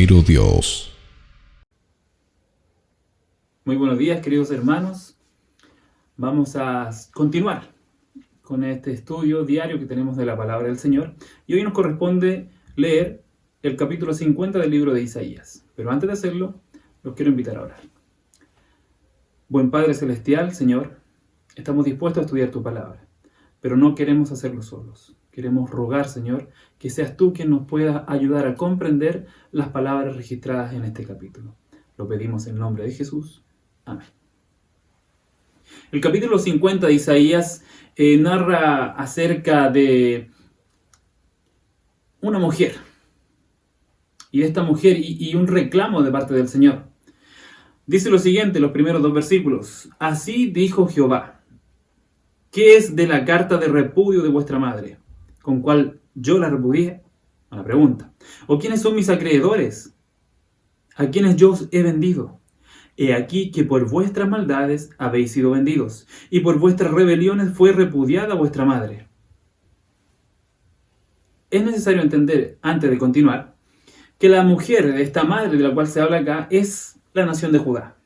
verdadero Dios. Muy buenos días, queridos hermanos. Vamos a continuar con este estudio diario que tenemos de la palabra del Señor. Y hoy nos corresponde leer el capítulo 50 del libro de Isaías. Pero antes de hacerlo, los quiero invitar a orar. Buen Padre Celestial, Señor, estamos dispuestos a estudiar tu palabra, pero no queremos hacerlo solos. Queremos rogar, Señor, que seas tú quien nos pueda ayudar a comprender las palabras registradas en este capítulo. Lo pedimos en nombre de Jesús. Amén. El capítulo 50 de Isaías narra acerca de una mujer y de esta mujer y un reclamo de parte del Señor. Dice lo siguiente, los primeros 2 versículos. Así dijo Jehová: ¿qué es de la carta de repudio de vuestra madre, con cual yo la repudié? A la pregunta. ¿O quiénes son mis acreedores, a quienes yo os he vendido? He aquí que por vuestras maldades habéis sido vendidos, y por vuestras rebeliones fue repudiada vuestra madre. Es necesario entender, antes de continuar, que la mujer de esta madre de la cual se habla acá es la nación de Judá.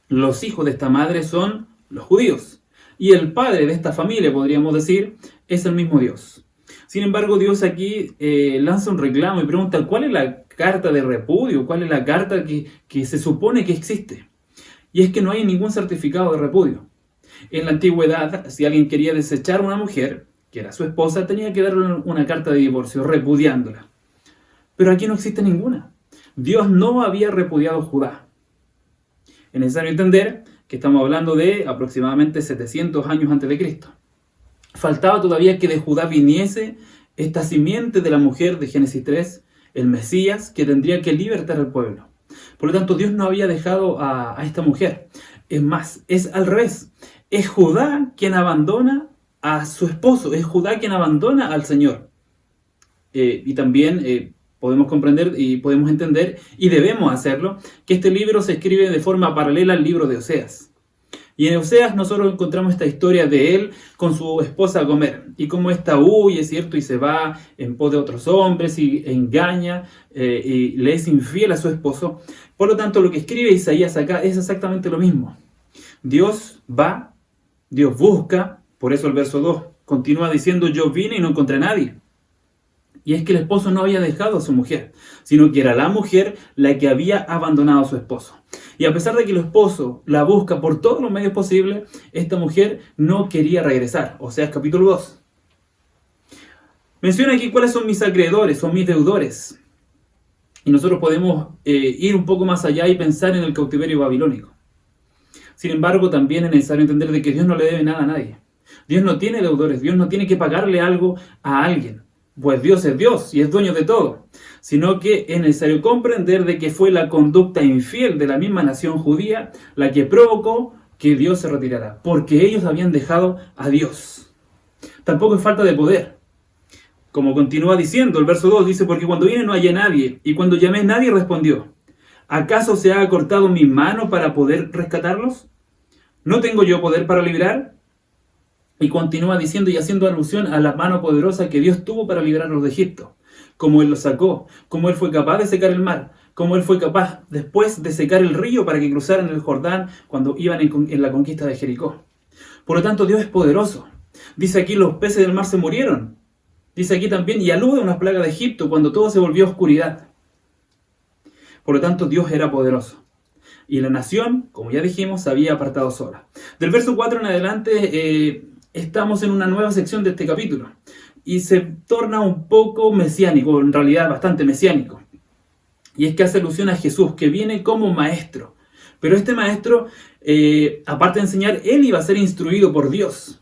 Los hijos de esta madre son los judíos, y el padre de esta familia, podríamos decir, es el mismo Dios. Sin embargo, Dios aquí lanza un reclamo y pregunta: ¿cuál es la carta de repudio? ¿Cuál es la carta que se supone que existe? Y es que no hay ningún certificado de repudio. En la antigüedad, si alguien quería desechar a una mujer, que era su esposa, tenía que darle una carta de divorcio, repudiándola. Pero aquí no existe ninguna. Dios no había repudiado a Judá. Es necesario entender que estamos hablando de aproximadamente 700 años antes de Cristo. Faltaba todavía que de Judá viniese esta simiente de la mujer de Génesis 3, el Mesías, que tendría que libertar al pueblo. Por lo tanto, Dios no había dejado a esta mujer. Es más, es al revés. Es Judá quien abandona a su esposo. Es Judá quien abandona al Señor. Y también podemos comprender y podemos entender, y debemos hacerlo, que este libro se escribe de forma paralela al libro de Oseas. Y en Oseas nosotros encontramos esta historia de él con su esposa Gomer, y cómo ésta huye, ¿cierto? Y se va en pos de otros hombres y engaña y le es infiel a su esposo. Por lo tanto, lo que escribe Isaías acá es exactamente lo mismo. Dios va, Dios busca, por eso el verso 2 continúa diciendo: yo vine y no encontré a nadie. Y es que el esposo no había dejado a su mujer, sino que era la mujer la que había abandonado a su esposo. Y a pesar de que el esposo la busca por todos los medios posibles, esta mujer no quería regresar. Oseas capítulo 2. Menciona aquí cuáles son mis acreedores, son mis deudores. Y nosotros podemos ir un poco más allá y pensar en el cautiverio babilónico. Sin embargo, también es necesario entender de que Dios no le debe nada a nadie. Dios no tiene deudores, Dios no tiene que pagarle algo a alguien. Pues Dios es Dios y es dueño de todo, sino que es necesario comprender de que fue la conducta infiel de la misma nación judía la que provocó que Dios se retirara, porque ellos habían dejado a Dios. Tampoco es falta de poder. Como continúa diciendo, el verso 2 dice: porque cuando vine no hallé nadie, y cuando llamé nadie respondió. ¿Acaso se ha acortado mi mano para poder rescatarlos? ¿No tengo yo poder para librar? Y continúa diciendo y haciendo alusión a la mano poderosa que Dios tuvo para librarlos de Egipto. Como Él los sacó, como Él fue capaz de secar el mar, como Él fue capaz después de secar el río para que cruzaran el Jordán cuando iban en la conquista de Jericó. Por lo tanto, Dios es poderoso. Dice aquí: los peces del mar se murieron. Dice aquí también, y alude a una plaga de Egipto cuando todo se volvió oscuridad. Por lo tanto, Dios era poderoso. Y la nación, como ya dijimos, se había apartado sola. Del verso 4 en adelante estamos en una nueva sección de este capítulo. Y se torna un poco mesiánico, en realidad bastante mesiánico. Y es que hace alusión a Jesús, que viene como maestro. Pero este maestro, aparte de enseñar, él iba a ser instruido por Dios.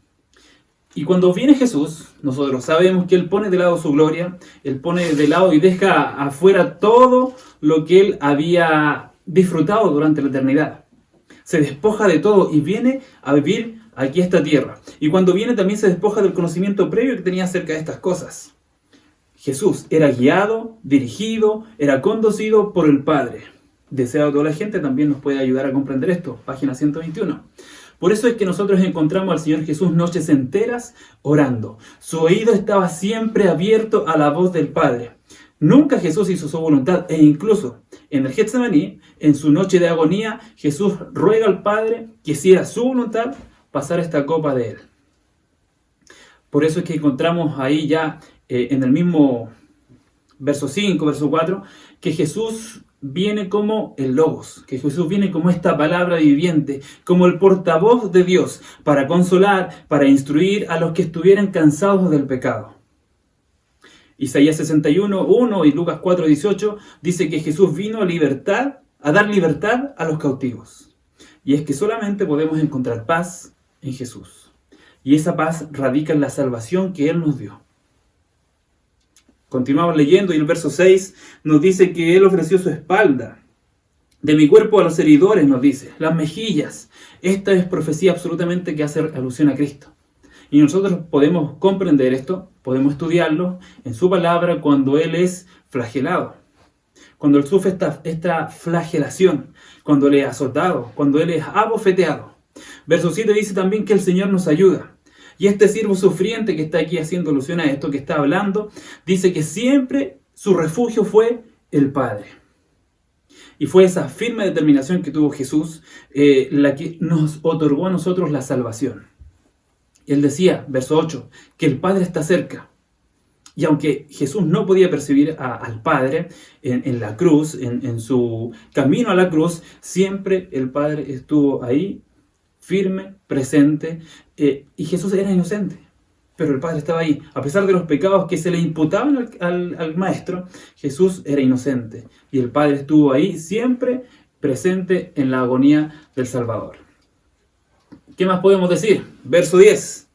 Y cuando viene Jesús, nosotros sabemos que Él pone de lado su gloria, Él pone de lado y deja afuera todo lo que Él había disfrutado durante la eternidad. Se despoja de todo y viene a vivir aquí a esta tierra. Y cuando viene también se despoja del conocimiento previo que tenía acerca de estas cosas. Jesús era guiado, dirigido, era conducido por el Padre. Deseado toda la gente también nos puede ayudar a comprender esto. Página 121. Por eso es que nosotros encontramos al Señor Jesús noches enteras orando. Su oído estaba siempre abierto a la voz del Padre. Nunca Jesús hizo su voluntad, e incluso en el Getsemaní, en su noche de agonía, Jesús ruega al Padre que si era su voluntad, pasar esta copa de él. Por eso es que encontramos ahí ya en el mismo verso 5, verso 4, que Jesús viene como el Logos, que Jesús viene como esta palabra viviente, como el portavoz de Dios, para consolar, para instruir a los que estuvieran cansados del pecado. Isaías 61:1 y Lucas 4:18 dice que Jesús vino a dar libertad a los cautivos. Y es que solamente podemos encontrar paz en Jesús. Y esa paz radica en la salvación que Él nos dio. Continuamos leyendo y el verso 6 nos dice que Él ofreció su espalda. De mi cuerpo a los heridores, nos dice, las mejillas. Esta es profecía absolutamente que hace alusión a Cristo. Y nosotros podemos comprender esto, podemos estudiarlo en su palabra cuando Él es flagelado. Cuando Él sufre esta flagelación, cuando Él es azotado, cuando Él es abofeteado. Verso 7 dice también que el Señor nos ayuda. Y este siervo sufriente que está aquí haciendo alusión a esto que está hablando, dice que siempre su refugio fue el Padre. Y fue esa firme determinación que tuvo Jesús la que nos otorgó a nosotros la salvación. Él decía, verso 8, que el Padre está cerca. Y aunque Jesús no podía percibir al Padre en la cruz, en su camino a la cruz, siempre el Padre estuvo ahí, firme, presente, y Jesús era inocente. Pero el Padre estaba ahí. A pesar de los pecados que se le imputaban al Maestro, Jesús era inocente. Y el Padre estuvo ahí siempre presente en la agonía del Salvador. ¿Qué más podemos decir? Verso 10.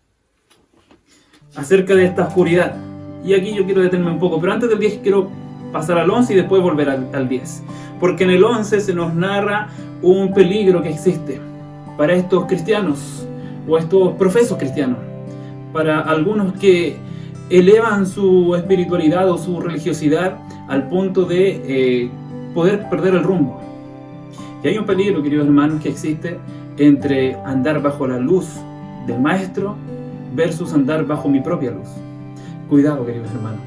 Acerca de esta oscuridad. Y aquí yo quiero detenerme un poco, pero antes del 10 quiero pasar al 11 y después volver al 10. Porque en el 11 se nos narra un peligro que existe para estos cristianos o estos profesos cristianos. Para algunos que elevan su espiritualidad o su religiosidad al punto de poder perder el rumbo. Y hay un peligro, queridos hermanos, que existe entre andar bajo la luz del Maestro versus andar bajo mi propia luz. Cuidado, queridos hermanos.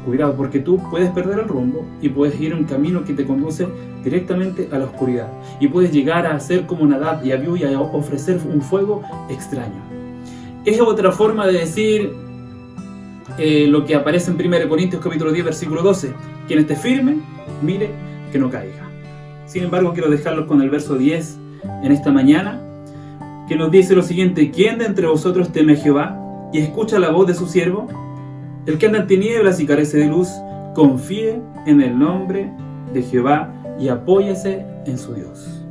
Cuidado, porque tú puedes perder el rumbo y puedes ir en un camino que te conduce directamente a la oscuridad. Y puedes llegar a ser como Nadab y Abiú y a ofrecer un fuego extraño. Es otra forma de decir lo que aparece en 1 Corintios capítulo 10, versículo 12. Quien esté firme, mire que no caiga. Sin embargo, quiero dejarlos con el verso 10 en esta mañana, que nos dice lo siguiente: ¿quién de entre vosotros teme a Jehová y escucha la voz de su siervo? El que anda en tinieblas y carece de luz, confíe en el nombre de Jehová y apóyese en su Dios.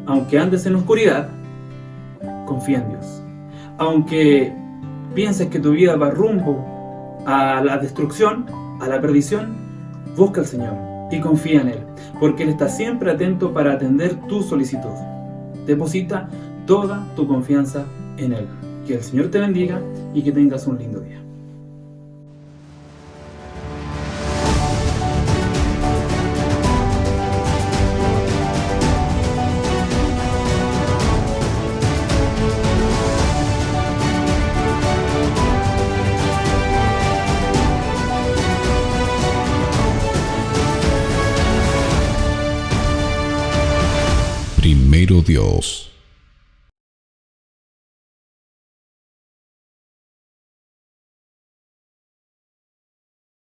Aunque andes en oscuridad, confía en Dios. Aunque pienses que tu vida va rumbo a la destrucción, a la perdición, busca al Señor y confía en Él, porque Él está siempre atento para atender tu solicitud. Deposita toda tu confianza en Él. Que el Señor te bendiga y que tengas un lindo día. Primero Dios.